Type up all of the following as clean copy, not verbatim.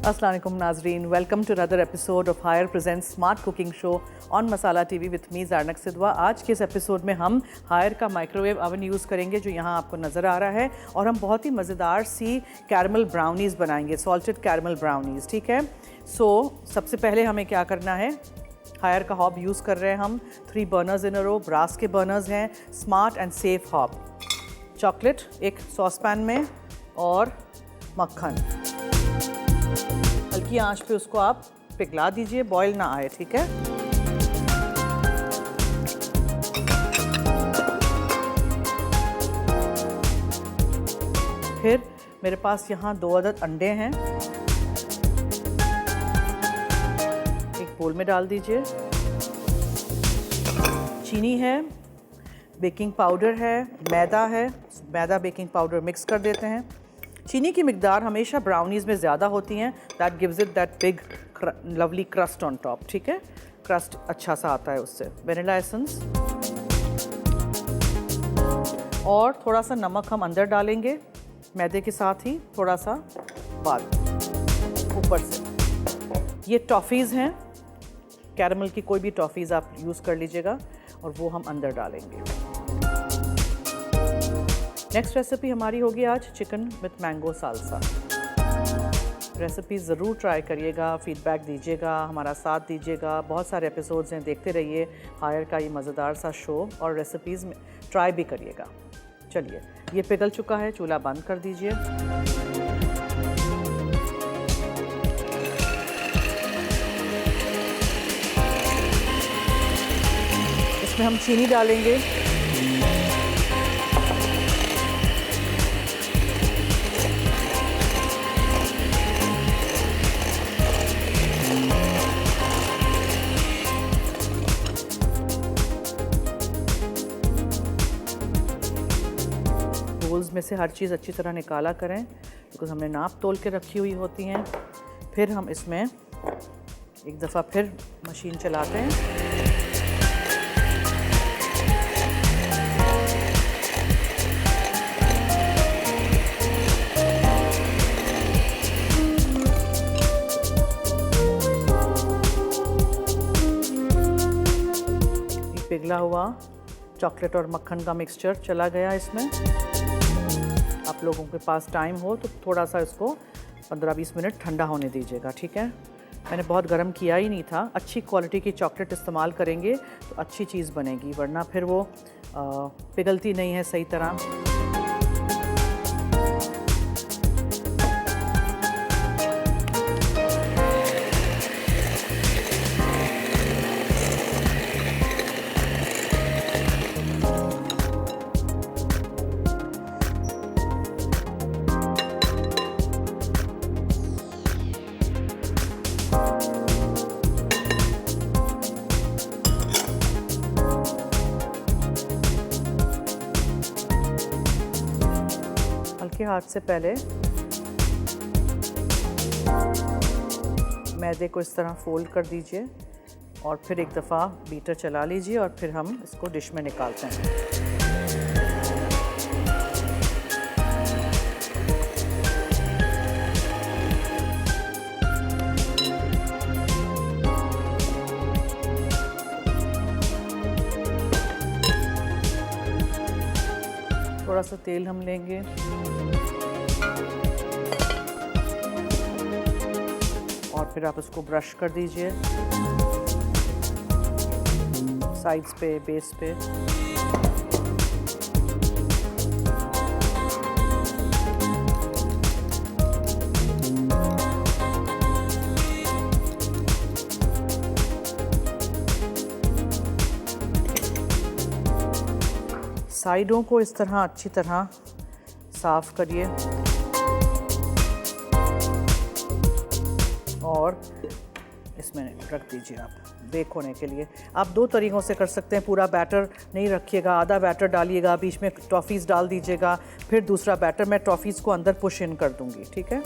अस्सलाम वालेकुम नाजरीन, welcome to another episode of Haier presents smart cooking show on Masala TV with me Zarnak Sidhwa. आज के इस एपिसोड में हम हायर का माइक्रोवेव ओवन यूज़ करेंगे जो यहाँ आपको नज़र आ रहा है, और हम बहुत ही मज़ेदार सी कैरमल ब्राउनीज़ बनाएंगे, सॉल्टेड कैरमल ब्राउनीज़। ठीक है, सबसे पहले हमें क्या करना है, हायर का हॉब यूज़ कर रहे हैं हम, 3 बर्नर्स इन अ रो, ब्रास के बर्नर्स हैं, smart and safe hob. Chocolate एक सॉस पैन में और मक्खन, हल्की आंच पे उसको आप पिघला दीजिए, बॉयल ना आए। ठीक है, फिर मेरे पास यहाँ 2 अदद अंडे हैं, एक बोल में डाल दीजिए। चीनी है, बेकिंग पाउडर है, मैदा है, मैदा बेकिंग पाउडर मिक्स कर देते हैं। चीनी की मिकदार हमेशा ब्राउनीज़ में ज़्यादा होती हैं, that gives it that big lovely crust on top. ठीक है, क्रस्ट अच्छा सा आता है उससे। वेनिला एसेंस और थोड़ा सा नमक हम अंदर डालेंगे मैदे के साथ ही, थोड़ा सा बाद ऊपर से। ये टॉफ़ीज़ हैं, कैरमल की कोई भी टॉफ़ीज़ आप यूज़ कर लीजिएगा, और वो हम अंदर डालेंगे। नेक्स्ट रेसिपी हमारी होगी आज chicken with mango salsa. Recipe ज़रूर ट्राई करिएगा, फीडबैक दीजिएगा, हमारा साथ दीजिएगा। बहुत सारे एपिसोड्स हैं, देखते रहिए हायर का ये मज़ेदार सा शो, और रेसिपीज़ में ट्राई भी करिएगा। चलिए, ये पिघल चुका है, चूल्हा बंद कर दीजिए। इसमें हम चीनी डालेंगे, बोल्स में से हर चीज़ अच्छी तरह निकाला करें, बिकॉज़ हमने नाप तोल के रखी हुई होती हैं। फिर हम इसमें एक दफ़ा फिर मशीन चलाते हैं। ये पिघला हुआ चॉकलेट और मक्खन का मिक्सचर चला गया इसमें। आप लोगों के पास टाइम हो तो थोड़ा सा इसको 15-20 मिनट ठंडा होने दीजिएगा। ठीक है, मैंने बहुत गर्म किया ही नहीं था। अच्छी क्वालिटी की चॉकलेट इस्तेमाल करेंगे तो अच्छी चीज़ बनेगी, वरना फिर वो पिघलती नहीं है सही तरह। हल्के हाथ से पहले मैदे को इस तरह फोल्ड कर दीजिए, और फिर एक दफ़ा बीटर चला लीजिए, और फिर हम इसको डिश में निकालते हैं। थोड़ा सा तेल हम लेंगे, और फिर आप इसको ब्रश कर दीजिए साइड्स पे, बेस पे। साइडों को इस तरह अच्छी तरह साफ करिए, और इसमें रख दीजिए आप बेक होने के लिए। आप 2 तरीक़ों से कर सकते हैं। पूरा बैटर नहीं रखिएगा, आधा बैटर डालिएगा, बीच में टॉफ़ीज़ डाल दीजिएगा, फिर दूसरा बैटर मैं टॉफ़ीज़ को अंदर पुश इन कर दूँगी। ठीक है,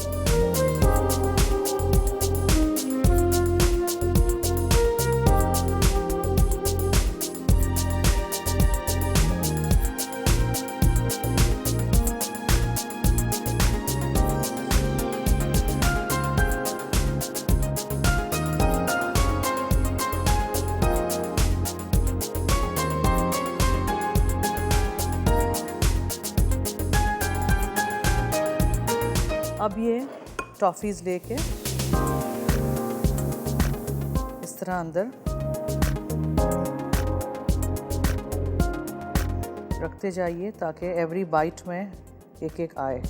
ये टॉफ़ीज़ लेके इस तरह अंदर रखते जाइए ताकि एवरी बाइट में एक एक आए।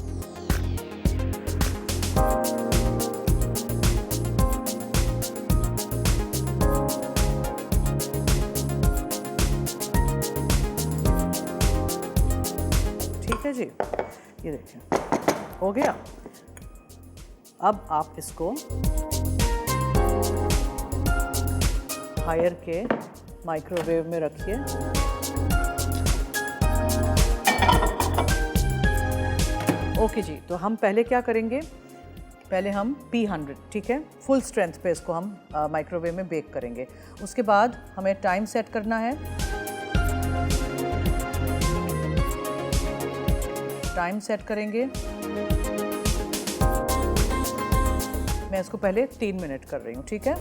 ठीक है जी, ये देखिए हो गया। अब आप इसको हायर के माइक्रोवेव में रखिए। ओके जी, तो हम पहले क्या करेंगे, पहले हम P100, ठीक है, फुल स्ट्रेंथ पे इसको हम माइक्रोवेव में बेक करेंगे। उसके बाद हमें टाइम सेट करना है। टाइम सेट करेंगे, मैं इसको पहले 3 मिनट कर रही हूँ, ठीक है।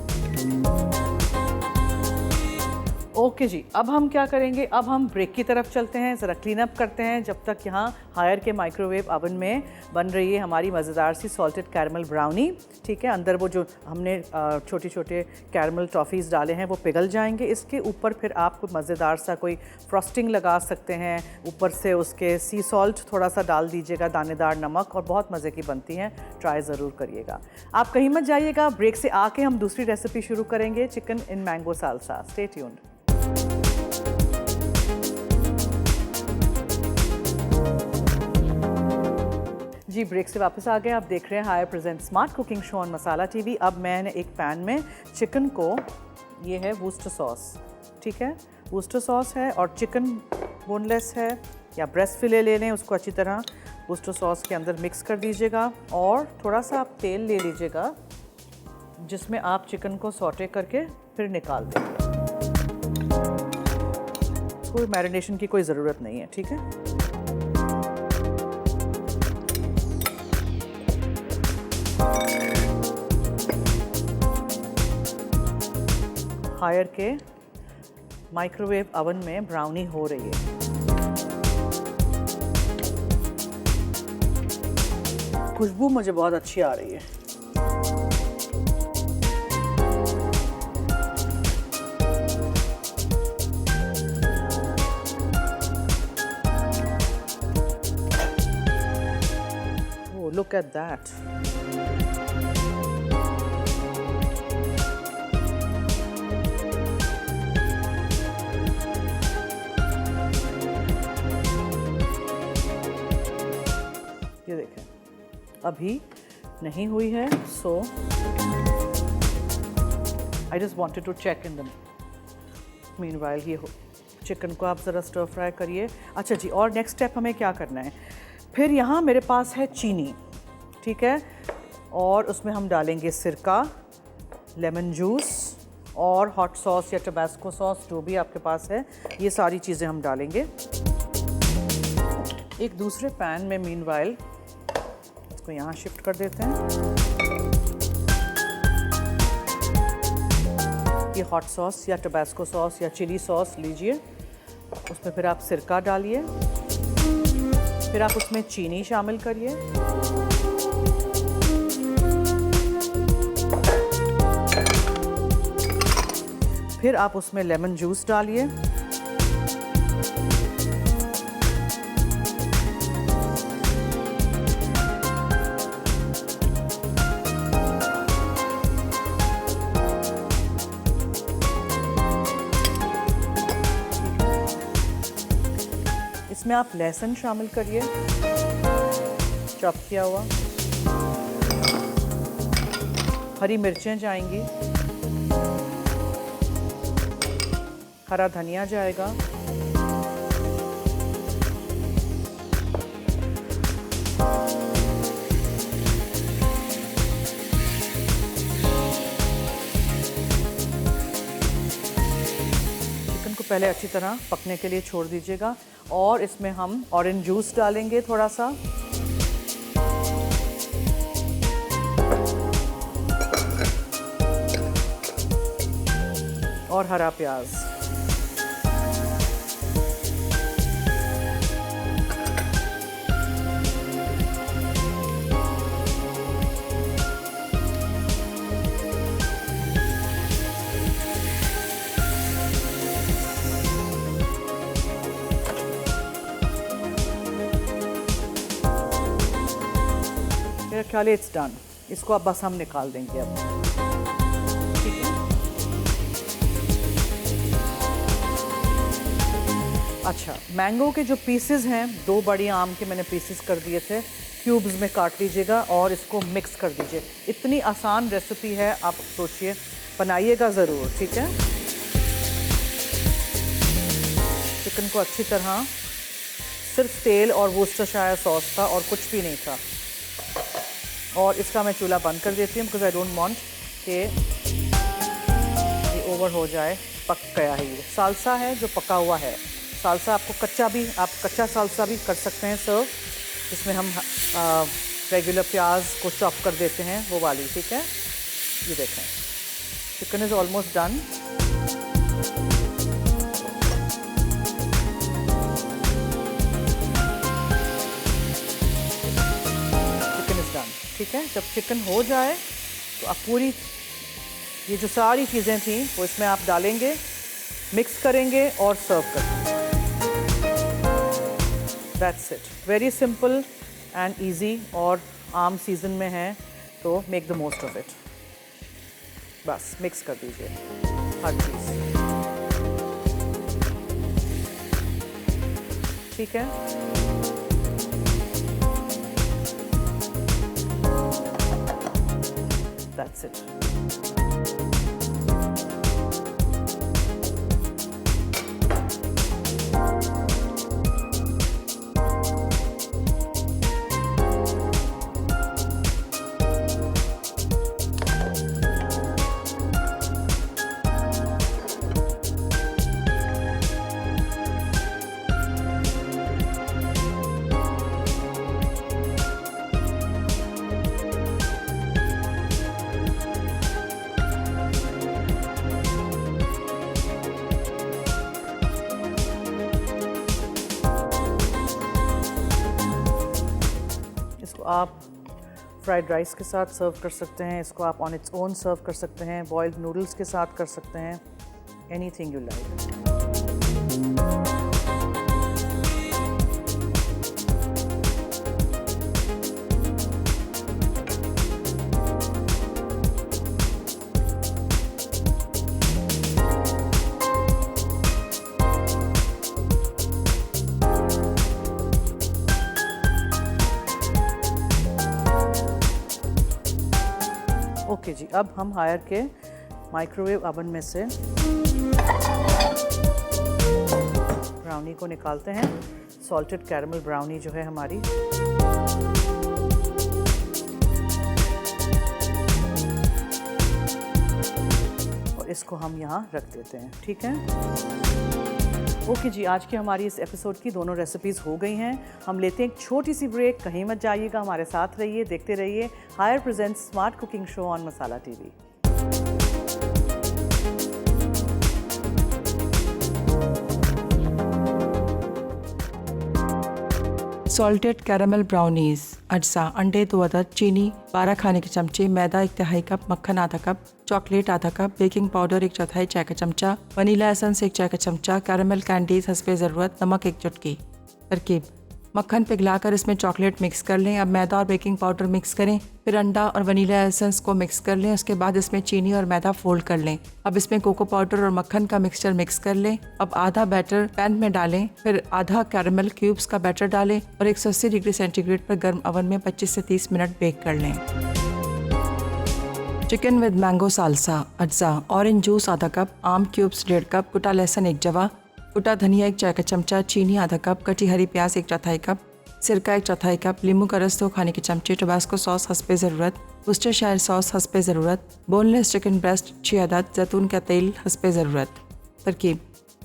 ओके जी, अब हम क्या करेंगे, अब हम ब्रेक की तरफ चलते हैं, ज़रा क्लीन अप करते हैं जब तक यहाँ हायर के माइक्रोवेव ओवन में बन रही है हमारी मज़ेदार सी सॉल्टेड कैरमल ब्राउनी, ठीक है। अंदर वो जो हमने छोटे छोटे कैरमल टॉफ़ीज़ डाले हैं वो पिघल जाएंगे। इसके ऊपर फिर आप मज़ेदार सा कोई फ्रॉस्टिंग लगा सकते हैं, ऊपर से उसके सी सॉल्ट थोड़ा सा डाल दीजिएगा, दानेदार नमक, और बहुत मज़े की बनती हैं। ट्राई ज़रूर करिएगा। आप कहीं मत जाइएगा, ब्रेक से आके हम दूसरी रेसिपी शुरू करेंगे, chicken in mango salsa. Stay tuned. जी, ब्रेक से वापस आ गए। आप देख रहे हैं Haier present smart cooking show on Masala TV. अब मैंने एक पैन में चिकन को, ये है वूस्टर सॉस, ठीक है, वूस्टर सॉस है, और चिकन बोनलेस है या ब्रेस्ट फिले ले लें, उसको अच्छी तरह वूस्टर सॉस के अंदर मिक्स कर दीजिएगा। और थोड़ा सा आप तेल ले लीजिएगा जिसमें आप चिकन को सॉटे करके फिर निकाल देंगे। कोई मैरिनेशन की कोई ज़रूरत नहीं है, ठीक है। हायर के माइक्रोवेव ओवन में ब्राउनी हो रही है। खुशबू मुझे बहुत अच्छी आ रही है। Oh, look at that. ये देखें, अभी नहीं हुई है, so I just wanted to check in the meanwhile. ये हो, चिकन को आप ज़रा स्टर फ्राई करिए। अच्छा जी, और नेक्स्ट स्टेप हमें क्या करना है, फिर यहाँ मेरे पास है चीनी, ठीक है, और उसमें हम डालेंगे सिरका, लेमन जूस और हॉट सॉस या टबास्को सॉस, जो भी आपके पास है, ये सारी चीज़ें हम डालेंगे। एक दूसरे पैन में मीनवाइल इसको यहाँ शिफ्ट कर देते हैं। ये हॉट सॉस या टबास्को सॉस या चिली सॉस लीजिए, उसमें फिर आप सिरका डालिए, फिर आप उसमें चीनी शामिल करिए, फिर आप उसमें लेमन जूस डालिए, इसमें आप लहसुन शामिल करिए, चॉप किया हुआ, हरी मिर्चें जाएंगी, हरा धनिया जाएगा, चिकन को पहले अच्छी तरह पकने के लिए छोड़ दीजिएगा। और इसमें हम ऑरेंज जूस डालेंगे थोड़ा सा, और हरा प्याज। ख्याल है इट्स डन। इसको अब बस हम निकाल देंगे अब, ठीक है। अच्छा, मैंगो के जो पीसेस हैं, 2 बड़ी आम के मैंने पीसेस कर दिए थे, क्यूब्स में काट लीजिएगा और इसको मिक्स कर दीजिए। इतनी आसान रेसिपी है, आप सोचिए, बनाइएगा ज़रूर, ठीक है। चिकन को अच्छी तरह, सिर्फ तेल और वोस्टरशायर सॉस था और कुछ भी नहीं था। और इसका मैं चूल्हा बंद कर देती हूँ बिकॉज आई डोंट वांट कि ये ओवर हो जाए। पक गया है ये। सालसा है जो पका हुआ है। सालसा आपको कच्चा भी, आप कच्चा सालसा भी कर सकते हैं सर्व, जिसमें हम रेगुलर प्याज को चॉप कर देते हैं, वो वाली, ठीक है। ये देखें, चिकन इज़ ऑलमोस्ट डन। ठीक है, जब चिकन हो जाए तो आप पूरी ये जो सारी चीज़ें थी वो इसमें आप डालेंगे, मिक्स करेंगे और सर्व करेंगे। That's it, very simple and easy. और आम सीज़न में है तो make the most of it. बस मिक्स कर दीजिए हर चीज़, ठीक है। That's it. आप फ्राइड राइस के साथ सर्व कर सकते हैं, इसको आप ऑन इट्स ओन सर्व कर सकते हैं, बॉइल्ड नूडल्स के साथ कर सकते हैं, एनीथिंग यू लाइक। ओके जी, अब हम हायर के माइक्रोवेव ओवन में से ब्राउनी को निकालते हैं। सॉल्टेड कैरमल ब्राउनी जो है हमारी, और इसको हम यहाँ रख देते हैं, ठीक है। ओके जी, आज की हमारी इस एपिसोड की दोनों रेसिपीज़ हो गई हैं। हम लेते हैं एक छोटी सी ब्रेक, कहीं मत जाइएगा, हमारे साथ रहिए, देखते रहिए Haier presents smart cooking show on Masala TV. Salted caramel brownies, अज्जा, अंडे 2 अदद, चीनी 12 खाने के चमचे, मैदा 1/2 कप, मक्खन आधा कप, चॉकलेट आधा कप, बेकिंग पाउडर 1/4 चाय का चमचा, वनीला एसेंस 1 चाय का चमचा, कैरमल कैंडीज हस्बे ज़रूरत, नमक 1 चुटकी। तरकीब: मक्खन पिघलाकर इसमें चॉकलेट मिक्स कर लें। अब मैदा और बेकिंग पाउडर मिक्स करें, फिर अंडा और वनीला एसेंस को मिक्स कर लें। उसके बाद इसमें चीनी और मैदा फोल्ड कर लें। अब इसमें कोको पाउडर और मक्खन का मिक्सचर मिक्स कर लें। अब आधा बैटर पैन में डालें, फिर आधा कैरमल क्यूब्स का बैटर डालें और 180 डिग्री सेंटीग्रेड पर गर्म ओवन में 25 से 30 मिनट बेक कर लें। चिकन विद मैंगो सालसा, अज्जा, ऑरेंज जूस आधा कप, आम क्यूब्स 1.5 कप, कुटा लहसुन 1 जवा, कुटा धनिया 1 चाय का चमचा, चीनी आधा कप, कटी हरी प्याज 1/4 कप, सिरका 1/4 कप, नींबू का रस 2 खाने के चमचे, टबास्को सॉस हस्बे ज़रूरत, वुस्टरशायर सॉस हस्बे ज़रूरत, बोनलेस चिकन ब्रेस्ट 6 अदद, जैतून का तेल हस्बे ज़रूरत। तरकीब: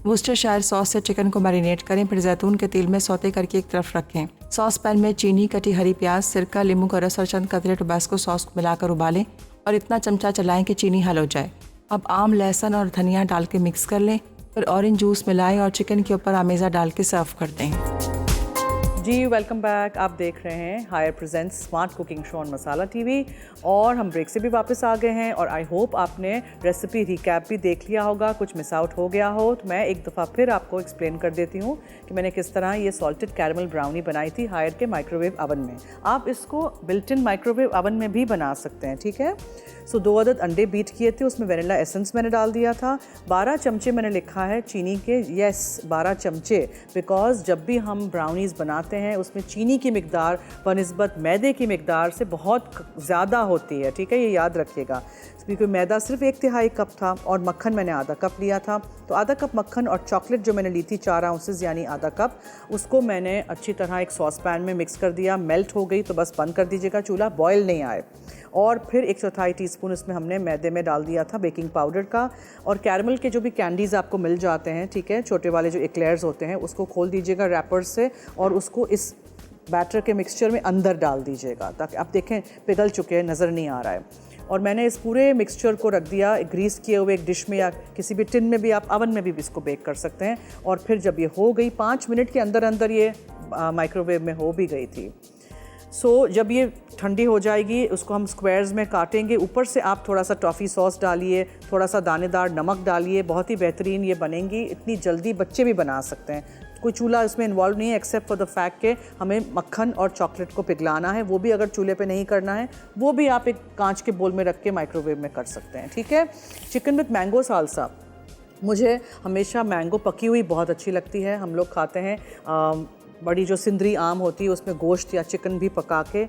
वुस्टरशायर सॉस से चिकन को मैरिनेट करें, फिर जैतून के तेल में सौते करके एक तरफ रखें। सॉस पैन में चीनी, कटी हरी प्याज, सिरका, नींबू का रस और चंद कतरे टबास्को सॉस को मिलाकर उबालें और इतना चमचा चलाएं कि चीनी हल हो जाए। अब आम, लहसुन और धनिया डाल के मिक्स कर लें, फिर ऑरेंज जूस मिलाएं और चिकन के ऊपर आमेज़ा डाल के सर्व कर दें। जी वेलकम बैक। आप देख रहे हैं Haier presents smart cooking show on Masala TV और हम ब्रेक से भी वापस आ गए हैं और आई होप आपने रेसिपी रिकैप भी देख लिया होगा, कुछ मिस आउट हो गया हो तो मैं एक दफ़ा फिर आपको एक्सप्लेन कर देती हूँ कि मैंने किस तरह ये सॉल्टेड कैरमल ब्राउनी बनाई थी हायर के माइक्रोवेव अवन में। आप इसको बिल्ट इन माइक्रोवेव अवन में भी बना सकते हैं, ठीक है। सो 2 अदद अंडे बीट किए थे, उसमें वेनिला एसेंस मैंने डाल दिया था। 12 चमचे मैंने लिखा है चीनी के, यस 12 चमचे, बिकॉज जब भी हम ब्राउनीज़ बनाते हैं उसमें चीनी की मिकदार बनिस्बत मैदे की मिकदार से बहुत ज़्यादा होती है, ठीक है, ये याद रखिएगा। क्योंकि मैदा सिर्फ 1/3 कप था और मक्खन मैंने आधा कप लिया था, तो आधा कप मक्खन और चॉकलेट जो मैंने ली थी 4 आउंसेस यानी आधा कप, उसको मैंने अच्छी तरह एक सॉस पैन में मिक्स कर दिया। मेल्ट हो गई तो बस बंद कर दीजिएगा चूल्हा, बॉयल नहीं आए। और फिर 1/4 टीस्पून इसमें हमने मैदे में डाल दिया था बेकिंग पाउडर का। और कैरमल के जो भी कैंडीज़ आपको मिल जाते हैं, ठीक है, छोटे वाले जो एक्लेयर्स होते हैं, उसको खोल दीजिएगा रैपर से और उसको इस बैटर के मिक्सचर में अंदर डाल दीजिएगा ताकि आप देखें पिघल चुके हैं, नज़र नहीं आ रहा है। और मैंने इस पूरे मिक्सचर को रख दिया ग्रीस किए हुए एक डिश में या किसी भी टिन में भी, आप अवन में भी इसको बेक कर सकते हैं। और फिर जब ये हो गई 5 मिनट के अंदर अंदर ये माइक्रोवेव में हो भी गई थी। सो जब ये ठंडी हो जाएगी उसको हम स्क्वायर्स में काटेंगे। ऊपर से आप थोड़ा सा टॉफ़ी सॉस डालिए, थोड़ा सा दानेदार नमक डालिए, बहुत ही बेहतरीन ये बनेंगी। इतनी जल्दी बच्चे भी बना सकते हैं, कोई चूल्हा इसमें इन्वॉल्व नहीं है एक्सेप्ट फॉर द फैक्ट कि हमें मक्खन और चॉकलेट को पिघलाना है। वो भी अगर चूल्हे पे नहीं करना है वो भी आप एक कांच के बोल में रख के माइक्रोवेव में कर सकते हैं, ठीक है। चिकन विथ मैंगो सालसा, मुझे हमेशा मैंगो पकी हुई बहुत अच्छी लगती है। हम लोग खाते हैं बड़ी जो सिंदरी आम होती है उसमें गोश्त या चिकन भी पका के,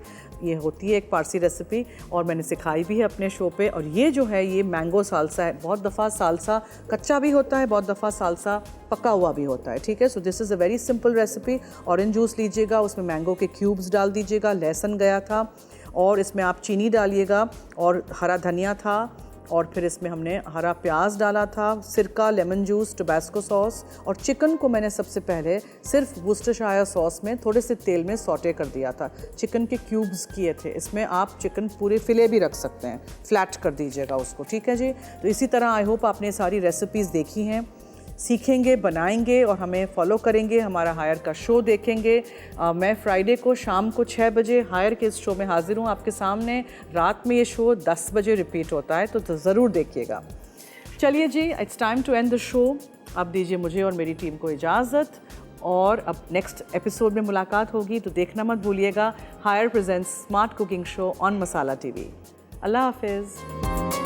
ये होती है एक पारसी रेसिपी और मैंने सिखाई भी है अपने शो पे। और ये जो है ये मैंगो सालसा है। बहुत दफ़ा सालसा कच्चा भी होता है, बहुत दफ़ा सालसा पका हुआ भी होता है, ठीक है। So this is a very simple recipe. Orange juice लीजिएगा, उसमें मैंगो के क्यूब्स डाल दीजिएगा, लहसुन गया था और इसमें आप चीनी डालिएगा और हरा धनिया था और फिर इसमें हमने हरा प्याज डाला था, सिरका, लेमन जूस, टोबैस्को सॉस और चिकन को मैंने सबसे पहले सिर्फ वुस्टरशायर सॉस में थोड़े से तेल में सौटे कर दिया था। चिकन के क्यूब्स किए थे, इसमें आप चिकन पूरे फिले भी रख सकते हैं, फ्लैट कर दीजिएगा उसको, ठीक है जी। तो इसी तरह आई होप आपने सारी रेसिपीज़ देखी हैं, सीखेंगे, बनाएंगे और हमें फॉलो करेंगे, हमारा हायर का शो देखेंगे। मैं फ्राइडे को शाम को 6 बजे हायर के इस शो में हाजिर हूँ आपके सामने। रात में ये शो 10 बजे रिपीट होता है, तो ज़रूर देखिएगा। चलिए जी, it's time to end the show. अब दीजिए मुझे और मेरी टीम को इजाज़त और अब नेक्स्ट एपिसोड में मुलाकात होगी, तो देखना मत भूलिएगा Haier presents smart cooking show on Masala TV. अल्लाह हाफिज़।